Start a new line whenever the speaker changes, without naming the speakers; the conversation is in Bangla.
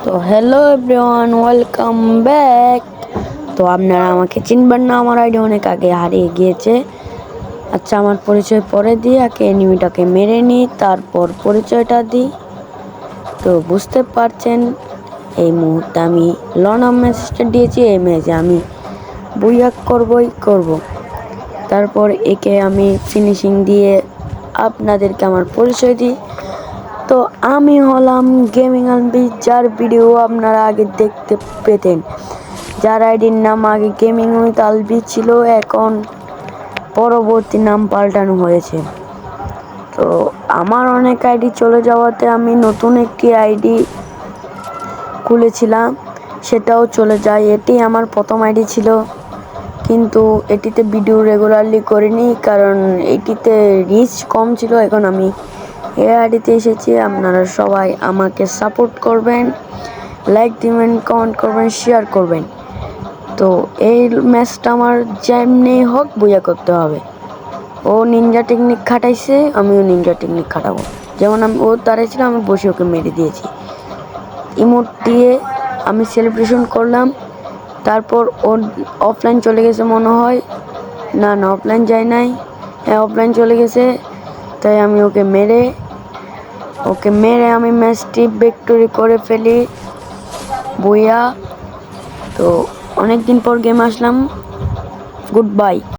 তো হ্যালো এভরিওয়ান, ওয়েলকাম ব্যাক। তো আপনারা আমাকে চিনবেন না, আমার আইডি অনেক আগে হারিয়ে গিয়েছে। আচ্ছা, আমার পরিচয় পরে দিই, আগে এনিমিটাকে মেরে নিই, তারপর পরিচয়টা দিই। তো বুঝতে পারছেন, এই মুহূর্তে আমি লর্না ম্যাচটা দিয়েছি। এই ম্যাচে আমি বুইয়াক করব। তারপর একে আমি ফিনিশিং দিয়ে আপনাদেরকে আমার পরিচয় দিই। তো আমি হলাম গেমিং আলবি, যার ভিডিও আপনারা আগে দেখতে পেতেন, যার আইডির নাম আগে গেমিং উইথ আলবি ছিল, এখন পরবর্তী নাম পাল্টানো হয়েছে। তো আমার অনেক আইডি চলে যাওয়াতে আমি নতুন একটি আইডি খুলেছিলাম, সেটাও চলে যায়। এটি আমার প্রথম আইডি ছিল, কিন্তু এটিতে ভিডিও রেগুলারলি করিনি, কারণ এটিতে রিচ কম ছিল। এখন আমি এই আইডিতে এসেছি। আপনারা সবাই আমাকে সাপোর্ট করবেন, লাইক দিবেন, কমেন্ট করবেন, শেয়ার করবেন। তো এই ম্যাচটা আমার যেমনি হোক বুঝা করতে হবে। ও নিনজা টেকনিক খাটাইছে, আমিও নিনজা টেকনিক খাটাবো। যেমন ও দাঁড়াইছিল, আমি বসে ওকে মেরে দিয়েছি। ইমোট দিয়ে আমি সেলিব্রেশন করলাম। তারপর ও অফলাইন চলে গেছে মনে হয়, না অফলাইন যায় নাই, হ্যাঁ অফলাইন চলে গেছে। তাই আমি ওকে মেরে আমি ম্যাচটি ভিক্টোরি করে ফেলি, বুইয়া। তো অনেকদিন পর গেম আসলাম। Good bye.